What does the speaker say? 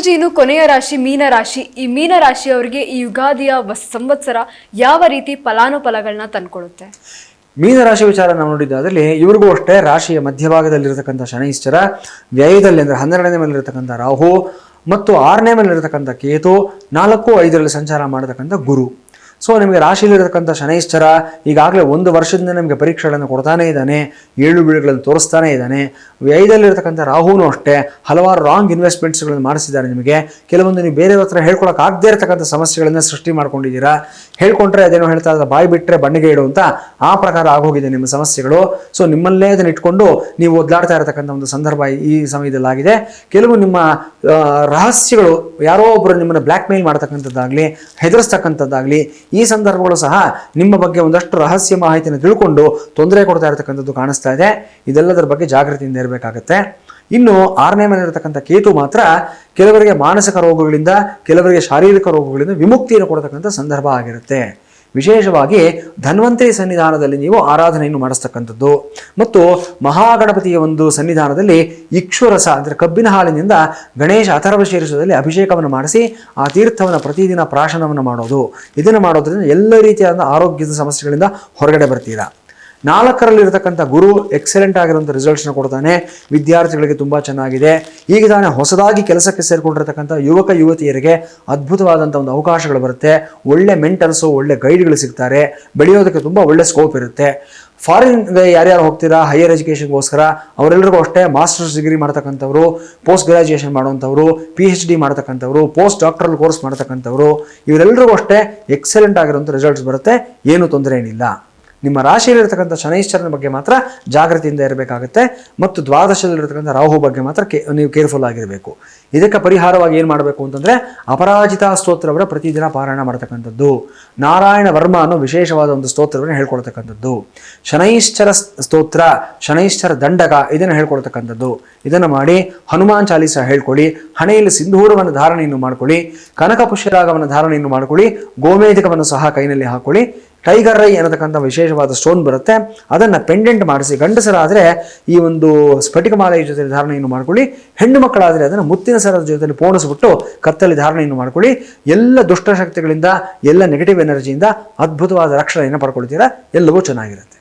ಗುರೂಜಿ, ಇನ್ನು ಕೊನೆಯ ರಾಶಿ ಮೀನರಾಶಿ. ಈ ಮೀನರಾಶಿಯವರಿಗೆ ಈ ಯುಗಾದಿಯ ಸಂವತ್ಸರ ಯಾವ ರೀತಿ ಫಲಾನುಫಲಗಳನ್ನ ತಂದ್ಕೊಡುತ್ತೆ? ಮೀನರಾಶಿ ವಿಚಾರ ನಾವು ನೋಡಿದ್ದಾದಲ್ಲಿ ಇವ್ರಿಗೂ ಅಷ್ಟೇ ರಾಶಿಯ ಮಧ್ಯಭಾಗದಲ್ಲಿರತಕ್ಕಂಥ ಶನೈಶ್ಚರ, ವ್ಯಯದಲ್ಲಿ ಅಂದರೆ 12ನೇ ಮೇಲಿರತಕ್ಕಂಥ ರಾಹು ಮತ್ತು 6ನೇ ಮೇಲಿರತಕ್ಕಂಥ ಕೇತು, 4, 5ರಲ್ಲಿ ಸಂಚಾರ ಮಾಡತಕ್ಕಂಥ ಗುರು. ಸೊ ನಿಮಗೆ ರಾಶಿಯಲ್ಲಿರತಕ್ಕಂಥ ಶನೈಶ್ಚರ ಈಗಾಗಲೇ 1 ವರ್ಷದಿಂದ ನಿಮಗೆ ಪರೀಕ್ಷೆಗಳನ್ನು ಕೊಡ್ತಾನೇ ಇದ್ದಾನೆ, 7 ಬೀಳುಗಳನ್ನು ತೋರಿಸ್ತಾನೇ ಇದ್ದಾನೆ. ವ್ಯಯದಲ್ಲಿರತಕ್ಕಂಥ ರಾಹುನೂ ಅಷ್ಟೇ ಹಲವಾರು ರಾಂಗ್ ಇನ್ವೆಸ್ಟ್ಮೆಂಟ್ಸ್ಗಳನ್ನು ಮಾಡಿಸಿದ್ದಾರೆ. ನಿಮಗೆ ಕೆಲವೊಂದು ನೀವು ಬೇರೆಯವ್ರ ಹತ್ರ ಹೇಳ್ಕೊಳಕ್ಕಾಗದೇ ಇರತಕ್ಕಂಥ ಸಮಸ್ಯೆಗಳನ್ನು ಸೃಷ್ಟಿ ಮಾಡ್ಕೊಂಡಿದ್ದೀರಾ. ಹೇಳ್ಕೊಂಡ್ರೆ ಅದೇನೋ ಹೇಳ್ತಾ ಇದ್ದ ಬಾಯಿ ಬಿಟ್ಟರೆ ಬಣ್ಣಿಗೆ ಇಡು ಅಂತ ಆ ಪ್ರಕಾರ ಆಗೋಗಿದೆ ನಿಮ್ಮ ಸಮಸ್ಯೆಗಳು. ಸೊ ನಿಮ್ಮಲ್ಲೇ ಅದನ್ನು ಇಟ್ಕೊಂಡು ನೀವು ಒದ್ದಾಡ್ತಾ ಇರತಕ್ಕಂಥ ಒಂದು ಸಂದರ್ಭ ಈ ಸಮಯದಲ್ಲಾಗಿದೆ. ಕೆಲವು ನಿಮ್ಮ ರಹಸ್ಯಗಳು ಯಾರೋ ಒಬ್ಬರು ನಿಮ್ಮನ್ನು ಬ್ಲ್ಯಾಕ್ ಮೇಲ್ ಮಾಡ್ತಕ್ಕಂಥದ್ದಾಗಲಿ, ಹೆದರಿಸ್ತಕ್ಕಂಥದ್ದಾಗಲಿ, ಈ ಸಂದರ್ಭಗಳು ಸಹ ನಿಮ್ಮ ಬಗ್ಗೆ ಒಂದಷ್ಟು ರಹಸ್ಯ ಮಾಹಿತಿಯನ್ನು ತಿಳ್ಕೊಂಡು ತೊಂದರೆ ಕೊಡ್ತಾ ಇರತಕ್ಕಂಥದ್ದು ಕಾಣಿಸ್ತಾ ಇದೆ. ಇದೆಲ್ಲದರ ಬಗ್ಗೆ ಜಾಗೃತಿಯಿಂದ ಇರಬೇಕಾಗತ್ತೆ. ಇನ್ನು 6ನೇ ಮನೆಯಿರತಕ್ಕಂಥ ಕೇತು ಮಾತ್ರ ಕೆಲವರಿಗೆ ಮಾನಸಿಕ ರೋಗಗಳಿಂದ, ಕೆಲವರಿಗೆ ಶಾರೀರಿಕ ರೋಗಗಳಿಂದ ವಿಮುಕ್ತಿಯನ್ನು ಕೊಡತಕ್ಕಂಥ ಸಂದರ್ಭ ಆಗಿರುತ್ತೆ. ವಿಶೇಷವಾಗಿ ಧನ್ವಂತರಿ ಸನ್ನಿಧಾನದಲ್ಲಿ ನೀವು ಆರಾಧನೆಯನ್ನು ಮಾಡಿಸ್ತಕ್ಕಂಥದ್ದು ಮತ್ತು ಮಹಾಗಣಪತಿಯ ಒಂದು ಸನ್ನಿಧಾನದಲ್ಲಿ ಇಕ್ಷುರಸ ಅಂದರೆ ಕಬ್ಬಿನ ಹಾಲಿನಿಂದ ಗಣೇಶ ಅಥರ್ವ ಶೀರ್ಷದಲ್ಲಿ ಅಭಿಷೇಕವನ್ನು ಮಾಡಿಸಿ ಆ ತೀರ್ಥವನ್ನು ಪ್ರತಿದಿನ ಪ್ರಾಶನವನ್ನು ಮಾಡೋದು. ಇದನ್ನು ಮಾಡೋದ್ರಿಂದ ಎಲ್ಲ ರೀತಿಯಾದ ಆರೋಗ್ಯದ ಸಮಸ್ಯೆಗಳಿಂದ ಹೊರಗಡೆ ಬರ್ತೀರಾ. 4ರಲ್ಲಿರತಕ್ಕಂಥ ಗುರು ಎಕ್ಸಲೆಂಟ್ ಆಗಿರುವಂಥ ರಿಸಲ್ಟ್ಸ್ನ ಕೊಡ್ತಾನೆ. ವಿದ್ಯಾರ್ಥಿಗಳಿಗೆ ತುಂಬ ಚೆನ್ನಾಗಿದೆ. ಈಗ ತಾನೇ ಹೊಸದಾಗಿ ಕೆಲಸಕ್ಕೆ ಸೇರಿಕೊಂಡಿರತಕ್ಕಂಥ ಯುವಕ ಯುವತಿಯರಿಗೆ ಅದ್ಭುತವಾದಂಥ ಒಂದು ಅವಕಾಶಗಳು ಬರುತ್ತೆ. ಒಳ್ಳೆ ಮೆಂಟರ್ಸು, ಒಳ್ಳೆ ಗೈಡ್ಗಳು ಸಿಗ್ತಾರೆ. ಬೆಳೆಯೋದಕ್ಕೆ ತುಂಬ ಒಳ್ಳೆ ಸ್ಕೋಪ್ ಇರುತ್ತೆ. ಫಾರಿನ್ಗೆ ಯಾರ್ಯಾರು ಹೋಗ್ತೀರಾ ಹೈಯರ್ ಎಜುಕೇಷನ್ಗೋಸ್ಕರ ಅವರೆಲ್ಲರಿಗೂ ಅಷ್ಟೇ ಮಾಸ್ಟರ್ಸ್ ಡಿಗ್ರಿ ಮಾಡ್ತಕ್ಕಂಥವ್ರು, ಪೋಸ್ಟ್ ಗ್ರಾಜ್ಯುಯೇಷನ್ ಮಾಡುವಂಥವ್ರು, PhD ಮಾಡ್ತಕ್ಕಂಥವ್ರು, ಪೋಸ್ಟ್ ಡಾಕ್ಟರಲ್ ಕೋರ್ಸ್ ಮಾಡ್ತಕ್ಕಂಥವ್ರು, ಇವರೆಲ್ಲರಿಗೂ ಅಷ್ಟೇ ಎಕ್ಸಲೆಂಟ್ ಆಗಿರುವಂಥ ರಿಸಲ್ಟ್ಸ್ ಬರುತ್ತೆ. ಏನೂ ತೊಂದರೆ ಏನಿಲ್ಲ. ನಿಮ್ಮ ರಾಶಿಯಲ್ಲಿರ್ತಕ್ಕಂಥ ಶನೈಶ್ಚರನ ಬಗ್ಗೆ ಮಾತ್ರ ಜಾಗೃತಿಯಿಂದ ಇರಬೇಕಾಗುತ್ತೆ ಮತ್ತು ದ್ವಾದಶದಲ್ಲಿರ್ತಕ್ಕಂಥ ರಾಹು ಬಗ್ಗೆ ಮಾತ್ರ ನೀವು ಕೇರ್ಫುಲ್ ಆಗಿರಬೇಕು. ಇದಕ್ಕೆ ಪರಿಹಾರವಾಗಿ ಏನು ಮಾಡಬೇಕು ಅಂತಂದರೆ ಅಪರಾಜಿತ ಸ್ತೋತ್ರವನ್ನ ಪ್ರತಿದಿನ ಪಾರಾಯಣ ಮಾಡ್ತಕ್ಕಂಥದ್ದು, ನಾರಾಯಣ ವರ್ಮ ಅನ್ನೋ ವಿಶೇಷವಾದ ಒಂದು ಸ್ತೋತ್ರವನ್ನು ಹೇಳ್ಕೊಳ್ತಕ್ಕಂಥದ್ದು, ಶನೈಶ್ಚರ ಸ್ತೋತ್ರ, ಶನೈಶ್ಚರ ದಂಡಕ ಇದನ್ನು ಹೇಳ್ಕೊಳ್ತಕ್ಕಂಥದ್ದು. ಇದನ್ನು ಮಾಡಿ ಹನುಮಾನ್ ಚಾಲೀಸ ಹೇಳ್ಕೊಳ್ಳಿ. ಹಣೆಯಲ್ಲಿ ಸಿಂಧೂರವನ್ನು ಧಾರಣೆಯನ್ನು ಮಾಡ್ಕೊಳ್ಳಿ. ಕನಕ ಪುಷ್ಯರಾಗವನ್ನು ಧಾರಣೆಯನ್ನು ಮಾಡ್ಕೊಳ್ಳಿ. ಗೋಮೇಧಿಕವನ್ನು ಸಹ ಕೈನಲ್ಲಿ ಹಾಕೊಳ್ಳಿ. ಟೈಗರ್ ರೈ ಅನ್ನತಕ್ಕಂಥ ವಿಶೇಷವಾದ ಸ್ಟೋನ್ ಬರುತ್ತೆ, ಅದನ್ನು ಪೆಂಡೆಂಟ್ ಮಾಡಿಸಿ. ಗಂಡಸರಾದರೆ ಈ ಒಂದು ಸ್ಫಟಿಕ ಮಾಲೆಯ ಜೊತೆ ಧಾರಣೆಯನ್ನು ಮಾಡ್ಕೊಳ್ಳಿ. ಹೆಣ್ಣು ಮಕ್ಕಳಾದರೆ ಅದನ್ನು ಮುತ್ತಿನ ಸರದ ಜೊತೆಲಿ ಪೋಣಿಸ್ಬಿಟ್ಟು ಕತ್ತಲ್ಲಿ ಧಾರಣೆಯನ್ನು ಮಾಡ್ಕೊಳ್ಳಿ. ಎಲ್ಲ ದುಷ್ಟಶಕ್ತಿಗಳಿಂದ, ಎಲ್ಲ ನೆಗೆಟಿವ್ ಎನರ್ಜಿಯಿಂದ ಅದ್ಭುತವಾದ ರಕ್ಷಣೆಯನ್ನು ಪಡ್ಕೊಳ್ತೀರಾ. ಎಲ್ಲವೂ ಚೆನ್ನಾಗಿರುತ್ತೆ.